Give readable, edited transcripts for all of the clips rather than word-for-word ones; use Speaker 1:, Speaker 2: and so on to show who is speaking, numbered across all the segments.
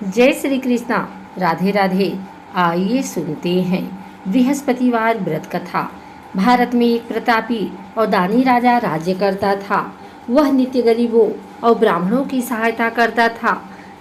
Speaker 1: जय श्री कृष्णा। राधे राधे। आइए सुनते हैं बृहस्पतिवार व्रत कथा। भारत में एक प्रतापी और दानी राजा राज्य करता था। वह नित्य गरीबों और ब्राह्मणों की सहायता करता था।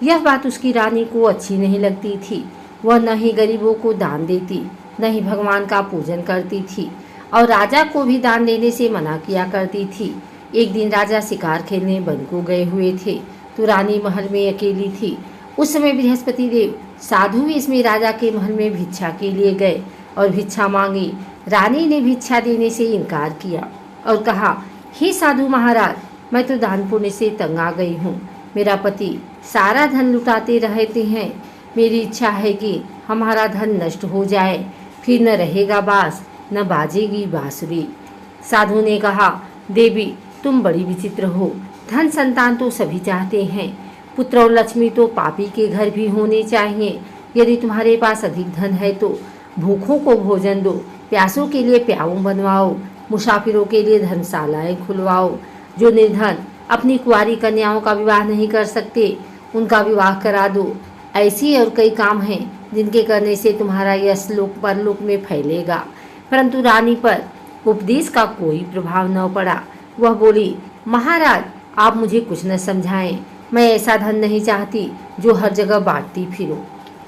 Speaker 1: यह बात उसकी रानी को अच्छी नहीं लगती थी। वह न ही गरीबों को दान देती, न ही भगवान का पूजन करती थी और राजा को भी दान देने से मना किया करती थी। एक दिन राजा शिकार खेलने वन को गए हुए थे तो रानी महल में अकेली थी। उस समय बृहस्पति देव साधु वेश में राजा के महल में भिक्षा के लिए गए और भिक्षा मांगी। रानी ने भिक्षा देने से इनकार किया और कहा, हे साधु महाराज, मैं तो दान पुण्य से तंग आ गई हूँ। मेरा पति सारा धन लुटाते रहते हैं। मेरी इच्छा है कि हमारा धन नष्ट हो जाए, फिर न रहेगा बांस न बाजेगी बांसुरी। साधु ने कहा, देवी तुम बड़ी विचित्र हो। धन संतान तो सभी चाहते हैं, पुत्र और लक्ष्मी तो पापी के घर भी होने चाहिए। यदि तुम्हारे पास अधिक धन है तो भूखों को भोजन दो, प्यासों के लिए प्याऊ बनवाओ, मुसाफिरों के लिए धर्मशालाएं खुलवाओ। जो निर्धन अपनी कुंवारी कन्याओं का विवाह नहीं कर सकते उनका विवाह करा दो। ऐसी और कई काम हैं जिनके करने से तुम्हारा यश लोक परलोक में फैलेगा। परंतु रानी पर उपदेश का कोई प्रभाव न पड़ा। वह बोली, महाराज आप मुझे कुछ न समझाएं। मैं ऐसा धन नहीं चाहती जो हर जगह बांटती फिरूं।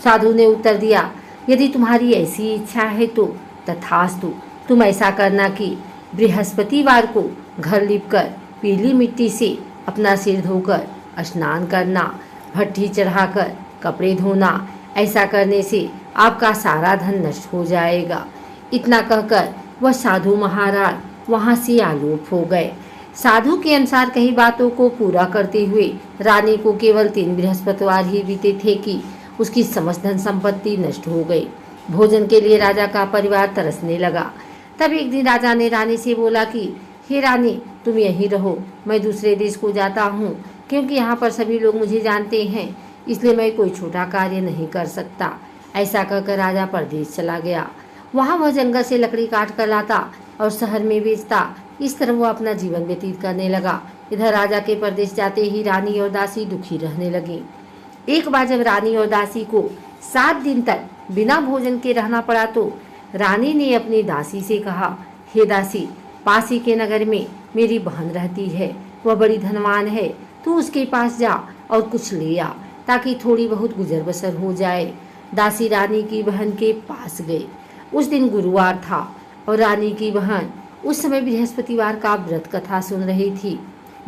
Speaker 1: साधु ने उत्तर दिया, यदि तुम्हारी ऐसी इच्छा है तो तथास्तु। तुम ऐसा करना कि बृहस्पतिवार को घर लिपकर पीली मिट्टी से अपना सिर धोकर स्नान करना, भट्ठी चढ़ाकर कपड़े धोना। ऐसा करने से आपका सारा धन नष्ट हो जाएगा। इतना कहकर वह साधु महाराज वहाँ से आलोप हो गए। साधु के अनुसार कई बातों को पूरा करते हुए रानी को केवल 3 बृहस्पतिवार ही बीते थे कि उसकी समस्त धन संपत्ति नष्ट हो गई। भोजन के लिए राजा का परिवार तरसने लगा। तब एक दिन राजा ने रानी से बोला कि हे रानी, तुम यहीं रहो, मैं दूसरे देश को जाता हूँ, क्योंकि यहाँ पर सभी लोग मुझे जानते हैं, इसलिए मैं कोई छोटा कार्य नहीं कर सकता। ऐसा कहकर राजा परदेश चला गया। वहाँ वह जंगल से लकड़ी काट कर लाता और शहर में बेचता। इस तरह वह अपना जीवन व्यतीत करने लगा। इधर राजा के परदेश जाते ही रानी और दासी दुखी रहने लगी। एक बार जब रानी और दासी को 7 दिन तक बिना भोजन के रहना पड़ा तो रानी ने अपनी दासी से कहा, हे दासी, पास ही के नगर में मेरी बहन रहती है, वह बड़ी धनवान है। तू उसके पास जा और कुछ ले आ, ताकि थोड़ी बहुत गुजर बसर हो जाए। दासी रानी की बहन के पास गई। उस दिन गुरुवार था और रानी की बहन उस समय बृहस्पतिवार का व्रत कथा सुन रही थी।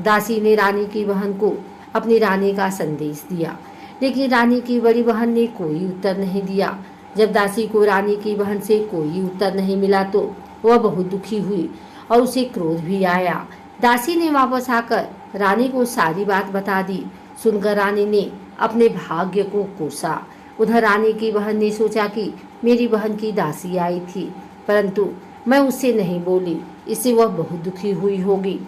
Speaker 1: दासी ने रानी की बहन को अपनी रानी का संदेश दिया, लेकिन रानी की बड़ी बहन ने कोई उत्तर नहीं दिया। जब दासी को रानी की बहन से कोई उत्तर नहीं मिला तो वह बहुत दुखी हुई और उसे क्रोध भी आया। दासी ने वापस आकर रानी को सारी बात बता दी। सुनकर रानी ने अपने भाग्य को कोसा। उधर रानी की बहन ने सोचा कि मेरी बहन की दासी आई थी, परंतु मैं उससे नहीं बोली, इससे वह बहुत दुखी हुई होगी।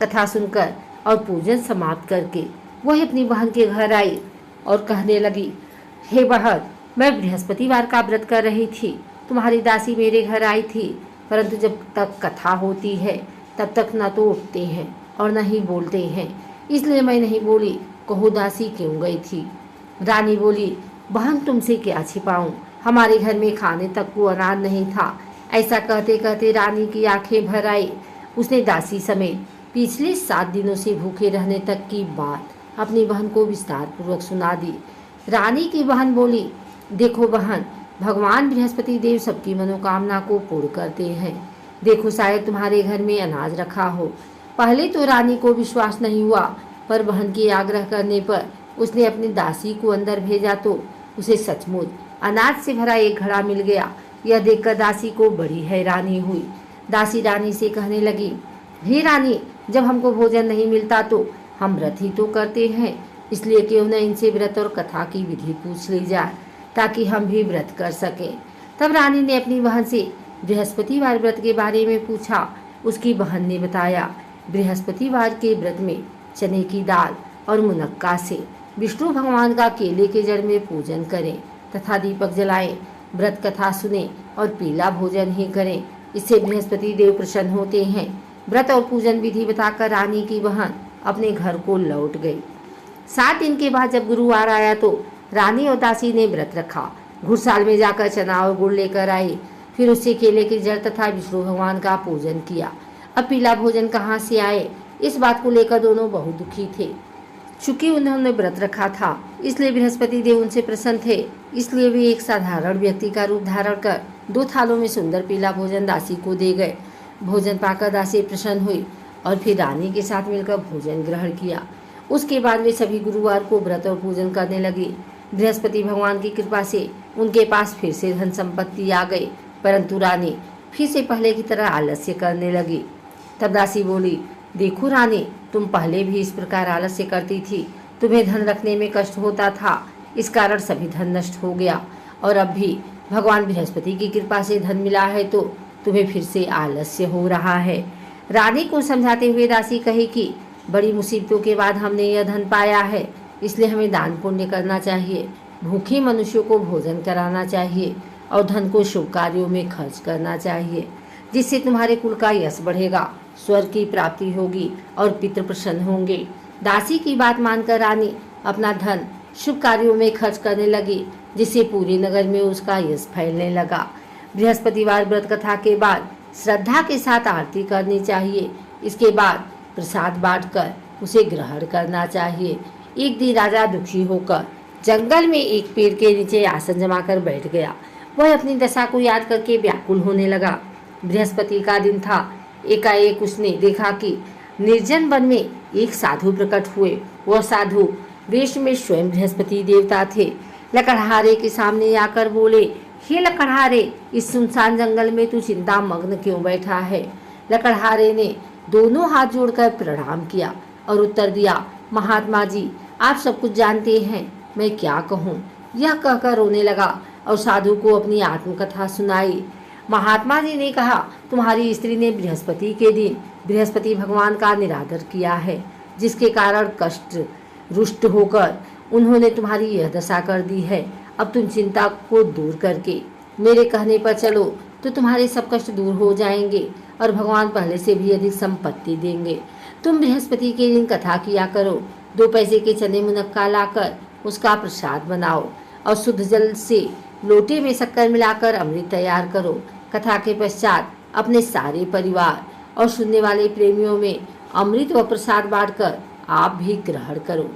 Speaker 1: कथा सुनकर और पूजन समाप्त करके वह अपनी बहन के घर आई और कहने लगी, हे बहन, मैं बृहस्पतिवार का व्रत कर रही थी। तुम्हारी दासी मेरे घर आई थी, परंतु जब तक कथा होती है तब तक न तो उठते हैं और न ही बोलते हैं, इसलिए मैं नहीं बोली। कहो दासी क्यों गई थी? रानी बोली, बहन तुमसे क्या छिपाऊं, हमारे घर में खाने तक को अनाज नहीं था। ऐसा कहते कहते रानी की आंखें भर आई। उसने दासी समेत पिछले 7 दिनों से भूखे रहने तक की बात अपनी बहन को विस्तार पूर्वक सुना दी। रानी की बहन बोली, देखो बहन, भगवान बृहस्पति देव सबकी मनोकामना को पूर्ण करते हैं। देखो शायद तुम्हारे घर में अनाज रखा हो। पहले तो रानी को विश्वास नहीं हुआ, पर बहन के आग्रह करने पर उसने अपनी दासी को अंदर भेजा तो उसे सचमुच अनाज से भरा एक घड़ा मिल गया। यह देखकर दासी को बड़ी हैरानी हुई। दासी रानी से कहने लगी, हे रानी, जब हमको भोजन नहीं मिलता तो हम व्रत ही तो करते हैं, इसलिए क्यों न इनसे व्रत और कथा की विधि पूछ ली जाए, ताकि हम भी व्रत कर सकें। तब रानी ने अपनी बहन से बृहस्पतिवार व्रत के बारे में पूछा। उसकी बहन ने बताया, बृहस्पतिवार के व्रत में चने की दाल और मुनक्का से विष्णु भगवान का केले के जड़ में पूजन करें तथा दीपक जलाएं, व्रत कथा सुने और पीला भोजन ही करें, इससे बृहस्पति देव प्रसन्न होते हैं। व्रत और पूजन विधि बताकर रानी की बहन अपने घर को लौट गई। 7 दिन के बाद जब गुरुवार आया तो रानी और दासी ने व्रत रखा, घुड़साल में जाकर चना और गुड़ लेकर आई, फिर उससे केले की जड़ तथा विष्णु भगवान का पूजन किया। अब पीला भोजन कहाँ से आए, इस बात को लेकर दोनों बहुत दुखी थे। चूंकि उन्होंने व्रत रखा था, इसलिए बृहस्पति देव उनसे प्रसन्न थे, इसलिए वे एक साधारण व्यक्ति का रूप धारण कर 2 थालों में सुंदर पीला भोजन दासी को दे गए। भोजन पाकर दासी प्रसन्न हुई और फिर रानी के साथ मिलकर भोजन ग्रहण किया। उसके बाद वे सभी गुरुवार को व्रत और पूजन करने लगे। बृहस्पति भगवान की कृपा से उनके पास फिर से धन संपत्ति आ गई, परंतु रानी फिर से पहले की तरह आलस्य करने लगी। तब दासी बोली, देखो रानी, तुम पहले भी इस प्रकार आलस्य करती थी, तुम्हें धन रखने में कष्ट होता था, इस कारण सभी धन नष्ट हो गया, और अब भी भगवान बृहस्पति की कृपा से धन मिला है तो तुम्हें फिर से आलस्य हो रहा है। रानी को समझाते हुए दासी कही कि बड़ी मुसीबतों के बाद हमने यह धन पाया है, इसलिए हमें दान पुण्य करना चाहिए, भूखे मनुष्यों को भोजन कराना चाहिए और धन को शुभ कार्यों में खर्च करना चाहिए, जिससे तुम्हारे कुल का यश बढ़ेगा, स्वर्ग की प्राप्ति होगी और पितृ प्रसन्न होंगे। दासी की बात मानकर रानी अपना धन शुभ कार्यों में खर्च करने लगी, जिससे पूरे नगर में उसका यश फैलने लगा। बृहस्पतिवार व्रत कथा के बाद श्रद्धा के साथ आरती करनी चाहिए, इसके बाद प्रसाद बांटकर उसे ग्रहण करना चाहिए। एक दिन राजा दुखी होकर जंगल में एक पेड़ के नीचे आसन जमाकर बैठ गया। वह अपनी दशा को याद करके व्याकुल होने लगा। बृहस्पति का दिन था। एकाएक उसने देखा कि निर्जन वन में एक साधु प्रकट हुए। वह साधु वेश में स्वयं बृहस्पति देवता थे। लकड़हारे के सामने आकर बोले, हे लकड़हारे, इस सुनसान जंगल में तू चिंता मग्न क्यों बैठा है? लकड़हारे ने दोनों हाथ जोड़कर प्रणाम किया और उत्तर दिया, महात्मा जी, आप सब कुछ जानते हैं, मैं क्या कहूँ। यह कहकर रोने लगा और साधु को अपनी आत्मकथा सुनाई। महात्मा जी ने कहा, तुम्हारी स्त्री ने बृहस्पति के दिन बृहस्पति भगवान का निरादर किया है, जिसके कारण कष्ट रुष्ट होकर उन्होंने तुम्हारी यह दशा कर दी है। अब तुम चिंता को दूर करके मेरे कहने पर चलो तो तुम्हारे सब कष्ट दूर हो जाएंगे और भगवान पहले से भी अधिक संपत्ति देंगे। तुम बृहस्पति के दिन कथा किया करो, 2 पैसे के चने मुनक्का लाकर उसका प्रसाद बनाओ और शुद्ध जल से लोटे में शक्कर मिलाकर अमृत तैयार करो। कथा के पश्चात अपने सारे परिवार और सुनने वाले प्रेमियों में अमृत व प्रसाद बांटकर आप भी ग्रहण करो।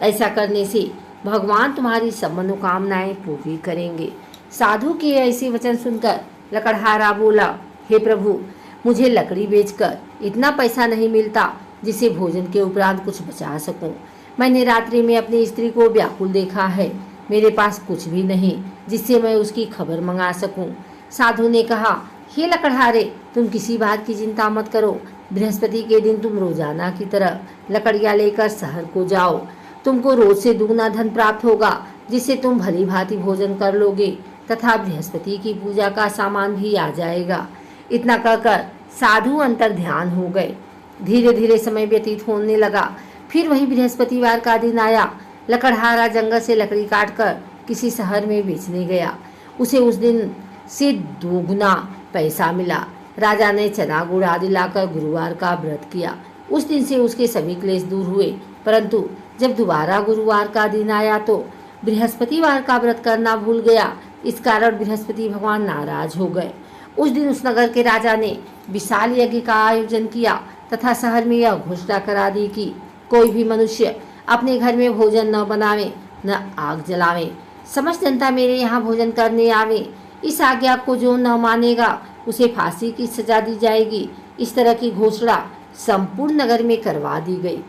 Speaker 1: ऐसा करने से भगवान तुम्हारी सब मनोकामनाएं पूरी करेंगे। साधु के ऐसे वचन सुनकर लकड़हारा बोला, हे प्रभु, मुझे लकड़ी बेचकर इतना पैसा नहीं मिलता जिसे भोजन के उपरांत कुछ बचा सकूं। मैंने रात्रि में अपनी स्त्री को व्याकुल देखा है, मेरे पास कुछ भी नहीं जिससे मैं उसकी खबर मंगा सकूं। साधु ने कहा, हे लकड़हारे, तुम किसी बात की चिंता मत करो। बृहस्पति के दिन तुम रोजाना की तरह लकड़ियाँ लेकर शहर को जाओ। तुमको रोज से दुगना धन प्राप्त होगा, जिससे तुम भली भांति भोजन कर लोगे तथा बृहस्पति की पूजा का सामान भी आ जाएगा। इतना कहकर साधु अंतर ध्यान हो गए। धीरे धीरे समय व्यतीत होने लगा। फिर वही बृहस्पतिवार का दिन आया। लकड़हारा जंगल से लकड़ी काटकर किसी शहर में बेचने गया। उसे उस दिन से 2 गुना पैसा मिला। राजा ने चना गुड़ आदि लाकर गुरुवार का व्रत किया। उस दिन से उसके सभी क्लेश दूर हुए, परंतु जब दोबारा गुरुवार का दिन आया तो बृहस्पतिवार का व्रत करना भूल गया। इस कारण बृहस्पति भगवान नाराज हो गए। उस दिन उस नगर के राजा ने विशाल यज्ञ का आयोजन किया तथा शहर में यह घोषणा करा दी कि कोई भी मनुष्य अपने घर में भोजन न बनावे न आग जलावे। समस्त जनता मेरे यहाँ भोजन करने आवे। इस आज्ञा को जो न मानेगा उसे फांसी की सजा दी जाएगी। इस तरह की घोषणा संपूर्ण नगर में करवा दी गई।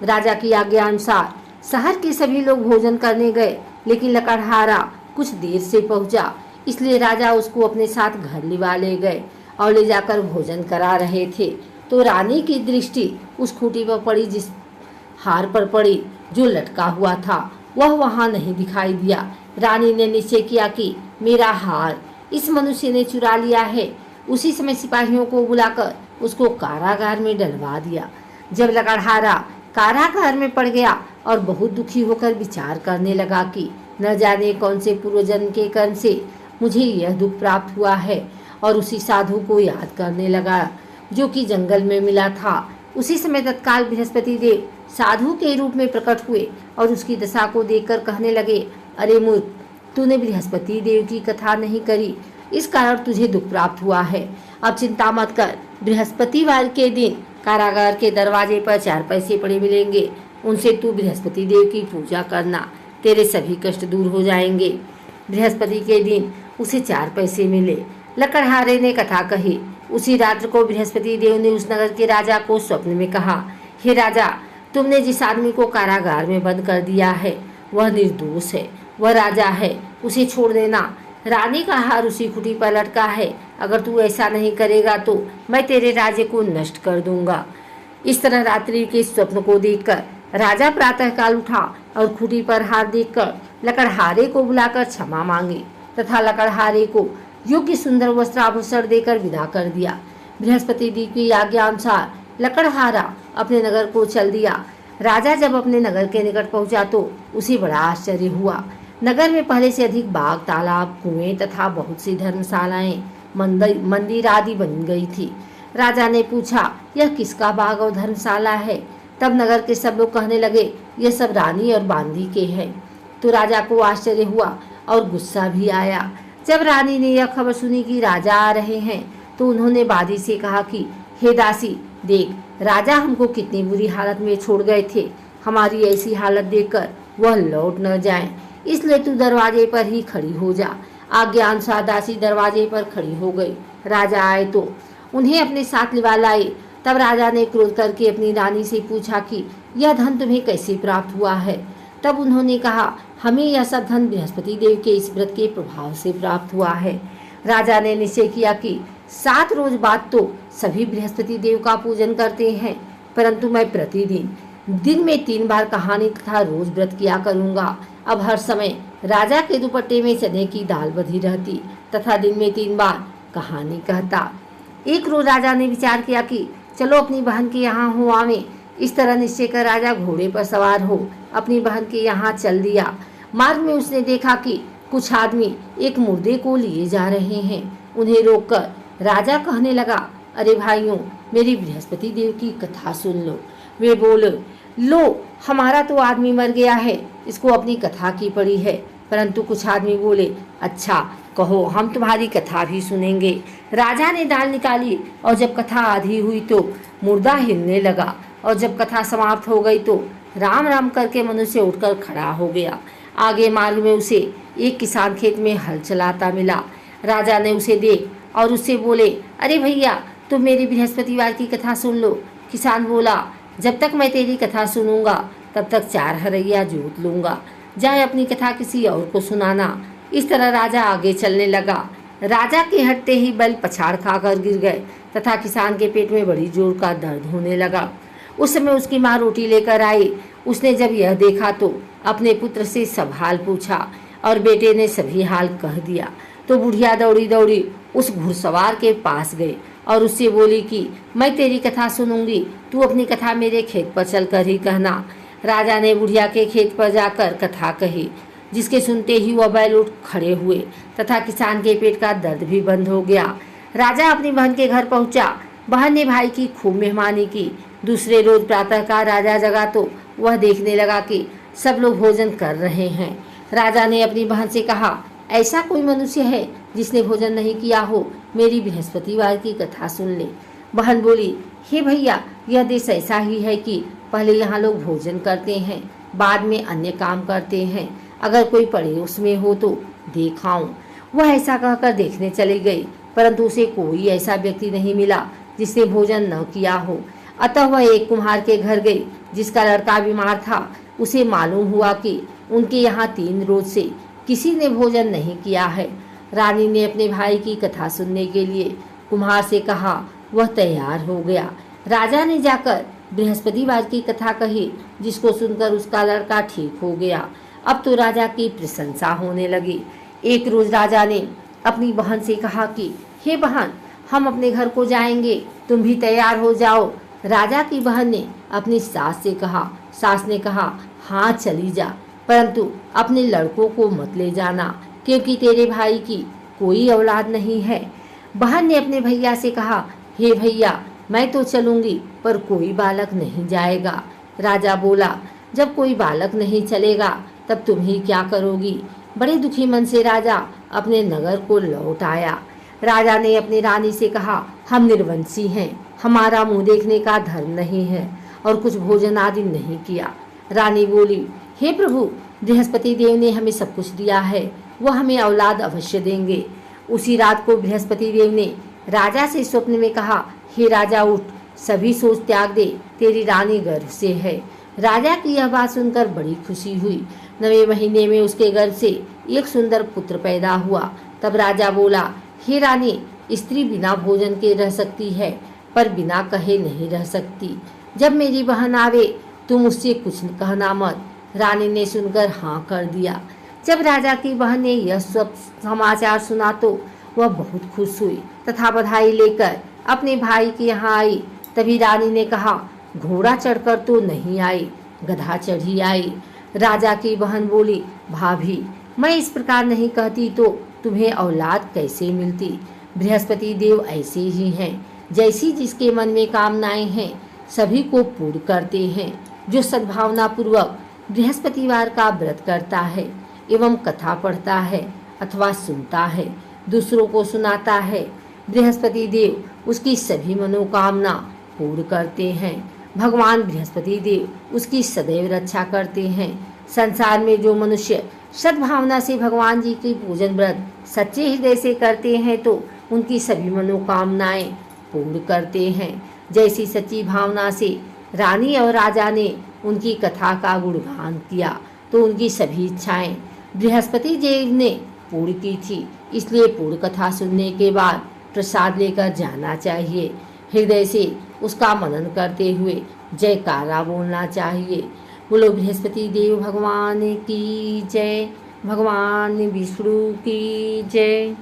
Speaker 1: राजा की आज्ञा अनुसार शहर के सभी लोग भोजन करने गए, लेकिन लकड़हारा कुछ देर से पहुंचा, इसलिए राजा उसको अपने साथ घर लिवा ले गए और ले जाकर भोजन करा रहे थे तो रानी की दृष्टि उस खूंटी पर पड़ी जिस हार पर पड़ी जो लटका हुआ था। वह वहां नहीं दिखाई दिया। रानी ने निश्चय किया कि मेरा हार इस मनुष्य ने चुरा लिया है। उसी समय सिपाहियों को बुलाकर उसको कारागार में डलवा दिया। जब लकड़हारा कारागार में पड़ गया और बहुत दुखी होकर विचार करने लगा कि न जाने कौन से पूर्वजन्म के कर्म से मुझे यह दुख प्राप्त हुआ है, और उसी साधु को याद करने लगा जो कि जंगल में मिला था। उसी समय तत्काल बृहस्पति देव साधु के रूप में प्रकट हुए और उसकी दशा को देखकर कहने लगे, अरे मूर्ख, तूने बृहस्पति देव की कथा नहीं करी, इस कारण तुझे दुख प्राप्त हुआ है। अब चिंता मत कर, बृहस्पतिवार के दिन कारागार के दरवाजे पर 4 पैसे पड़े मिलेंगे, उनसे तू बृहस्पति देव की पूजा करना, तेरे सभी कष्ट दूर हो जाएंगे। बृहस्पति के दिन उसे 4 पैसे मिले। लकड़हारे ने कथा कही। उसी रात्र को बृहस्पति देव ने उस नगर के राजा को स्वप्न में कहा, हे राजा, तुमने जिस आदमी को कारागार में बंद कर दिया है वह निर्दोष है, वह राजा है, उसे छोड़ देना। रानी का हार उसी खुटी पर लटका है, अगर तू ऐसा नहीं करेगा तो मैं तेरे राज्य को नष्ट कर दूंगा। इस तरह रात्रि के स्वप्न को देखकर राजा प्रातःकाल उठा और खुटी पर हार देखकर लकड़हारे को बुलाकर क्षमा मांगी तथा लकड़हारे को योग्य सुंदर वस्त्र आभूषण देकर विदा कर दिया। बृहस्पति देव की आज्ञा अनुसार लकड़हारा अपने नगर को चल दिया। राजा जब अपने नगर के निकट पहुंचा तो उसे बड़ा आश्चर्य हुआ। नगर में पहले से अधिक बाग, तालाब, कुएं तथा बहुत सी धर्मशालाएं, मंदिर आदि बन गई थी। राजा ने पूछा, यह किसका बाग और धर्मशाला है? तब नगर के सब लोग कहने लगे, यह सब रानी और बांदी के हैं। तो राजा को आश्चर्य हुआ और गुस्सा भी आया। जब रानी ने यह खबर सुनी कि राजा आ रहे हैं तो उन्होंने बादी से कहा कि हे दासी, देख, राजा हमको कितनी बुरी हालत में छोड़ गए थे, हमारी ऐसी हालत देखकर वह लौट न जाएं, इसलिए तू दरवाजे पर ही खड़ी हो जा। आज्ञा अनुसार दासी दरवाजे पर खड़ी हो गई। राजा आए तो उन्हें अपने साथ लिवा लाए। तब राजा ने क्रोध करके अपनी रानी से पूछा कि यह धन तुम्हें कैसे प्राप्त हुआ है? तब उन्होंने कहा, हमें यह सब धन बृहस्पति देव के इस व्रत के प्रभाव से प्राप्त हुआ है। राजा ने निश्चय किया कि 7 रोज बाद तो सभी बृहस्पति देव का पूजन करते हैं, परंतु मैं प्रतिदिन दिन में 3 बार कहानी तथा रोज व्रत किया करूंगा। अब हर समय राजा के दुपट्टे में चने की दाल बधी रहती तथा दिन में 3 बार कहानी कहता। एक रोज राजा ने विचार किया कि चलो अपनी बहन के यहाँ हो आवे। इस तरह निश्चय कर राजा घोड़े पर सवार हो अपनी बहन के यहाँ चल दिया। मार्ग में उसने देखा कि कुछ आदमी एक मुर्दे को लिए जा रहे हैं। उन्हें रोककर राजा कहने लगा, अरे भाइयों, मेरी बृहस्पति देव की कथा सुन लो। वे बोले, लो, हमारा तो आदमी मर गया है, इसको अपनी कथा की पड़ी है। परंतु कुछ आदमी बोले, अच्छा कहो, हम तुम्हारी कथा भी सुनेंगे। राजा ने दाल निकाली और जब कथा आधी हुई तो मुर्दा हिलने लगा और जब कथा समाप्त हो गई तो राम राम करके मनुष्य उठकर खड़ा हो गया। आगे मार्ग में उसे एक किसान खेत में हल चलाता मिला। राजा ने उसे देख और उससे बोले, अरे भैया, तुम मेरी बृहस्पतिवार की कथा सुन लो। किसान बोला, जब तक मैं तेरी कथा सुनूंगा तब तक 4 हरैया जोत लूंगा, जाए अपनी कथा किसी और को सुनाना। इस तरह राजा आगे चलने लगा। राजा के हटते ही बैल पछाड़ खाकर गिर गए तथा किसान के पेट में बड़ी जोर का दर्द होने लगा। उस समय उसकी माँ रोटी लेकर आई। उसने जब यह देखा तो अपने पुत्र से सब हाल पूछा और बेटे ने सभी हाल कह दिया। तो बुढ़िया दौड़ी दौड़ी उस घुड़सवार के पास गई और उससे बोली कि मैं तेरी कथा सुनूंगी, तू अपनी कथा मेरे खेत पर चलकर ही कहना। राजा ने बुढ़िया के खेत पर जाकर कथा कही, जिसके सुनते ही वह बैल उठ खड़े हुए तथा किसान के पेट का दर्द भी बंद हो गया। राजा अपनी बहन के घर पहुंचा। बहन ने भाई की खूब मेहमानी की। दूसरे रोज प्रातःकाल राजा जगा तो वह देखने लगा कि सब लोग भोजन कर रहे हैं। राजा ने अपनी बहन से कहा, ऐसा कोई मनुष्य है जिसने भोजन नहीं किया हो? मेरी बृहस्पतिवार की कथा सुन ले। बहन बोली, हे भैया, यह देश ऐसा ही है कि पहले यहाँ लोग भोजन करते हैं, बाद में अन्य काम करते हैं। अगर कोई पड़ोस में हो तो देखाऊं। वह ऐसा कहकर देखने चली गई, परंतु उसे कोई ऐसा व्यक्ति नहीं मिला जिसने भोजन न किया हो। अतः वह एक कुम्हार के घर गई जिसका लड़का बीमार था। उसे मालूम हुआ कि उनके यहाँ 3 रोज से किसी ने भोजन नहीं किया है। रानी ने अपने भाई की कथा सुनने के लिए कुम्हार से कहा। वह तैयार हो गया। राजा ने जाकर बृहस्पतिवार की कथा कही, जिसको सुनकर उसका लड़का ठीक हो गया। अब तो राजा की प्रशंसा होने लगी। एक रोज राजा ने अपनी बहन से कहा कि हे बहन, हम अपने घर को जाएंगे, तुम भी तैयार हो जाओ। राजा की बहन ने अपनी सास से कहा। सास ने कहा, हाँ चली जा, परंतु अपने लड़कों को मत ले जाना, क्योंकि तेरे भाई की कोई औलाद नहीं है। बहन ने अपने भैया से कहा, हे भैया, मैं तो चलूंगी पर कोई बालक नहीं जाएगा। राजा बोला, जब कोई बालक नहीं चलेगा तब तुम ही क्या करोगी। बड़े दुखी मन से राजा अपने नगर को लौट आया। राजा ने अपनी रानी से कहा, हम निर्वंशी हैं, हमारा मुंह देखने का धर्म नहीं है और कुछ भोजन आदि नहीं किया। रानी बोली, हे प्रभु, बृहस्पति देव ने हमें सब कुछ दिया है, वह हमें औलाद अवश्य देंगे। उसी रात को बृहस्पति देव ने राजा से स्वप्न में कहा, हे राजा उठ, सभी सोच त्याग दे, तेरी रानी गर्भ से है। राजा की यह बात सुनकर बड़ी खुशी हुई। 9वें महीने में उसके गर्भ से एक सुंदर पुत्र पैदा हुआ। तब राजा बोला, हे रानी, स्त्री बिना भोजन के रह सकती है पर बिना कहे नहीं रह सकती। जब मेरी बहन आवे तुम उससे कुछ कहना मत। रानी ने सुनकर हाँ कर दिया। जब राजा की बहन ने यह सब समाचार सुना तो वह बहुत खुश हुई तथा बधाई लेकर अपने भाई के यहाँ आई। तभी रानी ने कहा, घोड़ा चढ़कर तो नहीं आई, गधा चढ़ी आई। राजा की बहन बोली, भाभी, मैं इस प्रकार नहीं कहती तो तुम्हें औलाद कैसे मिलती। बृहस्पति देव ऐसे ही हैं, जैसी जिसके मन में कामनाएं हैं सभी को पूर्ण करते हैं। जो सद्भावना पूर्वक बृहस्पतिवार का व्रत करता है एवं कथा पढ़ता है अथवा सुनता है, दूसरों को सुनाता है, बृहस्पति देव उसकी सभी मनोकामना पूर्ण करते हैं। भगवान बृहस्पति देव उसकी सदैव रक्षा करते हैं। संसार में जो मनुष्य सद्भावना से भगवान जी की पूजन व्रत सच्चे हृदय से करते हैं तो उनकी सभी मनोकामनाएं पूर्ण करते हैं। जैसी सच्ची भावना से रानी और राजा ने उनकी कथा का गुणगान किया तो उनकी सभी इच्छाएं बृहस्पति देव ने पूर्ण की थी। इसलिए पूर्ण कथा सुनने के बाद प्रसाद लेकर जाना चाहिए। हृदय से उसका मनन करते हुए जयकारा बोलना चाहिए। बोलो बृहस्पति देव भगवान की जय, भगवान विष्णु की जय।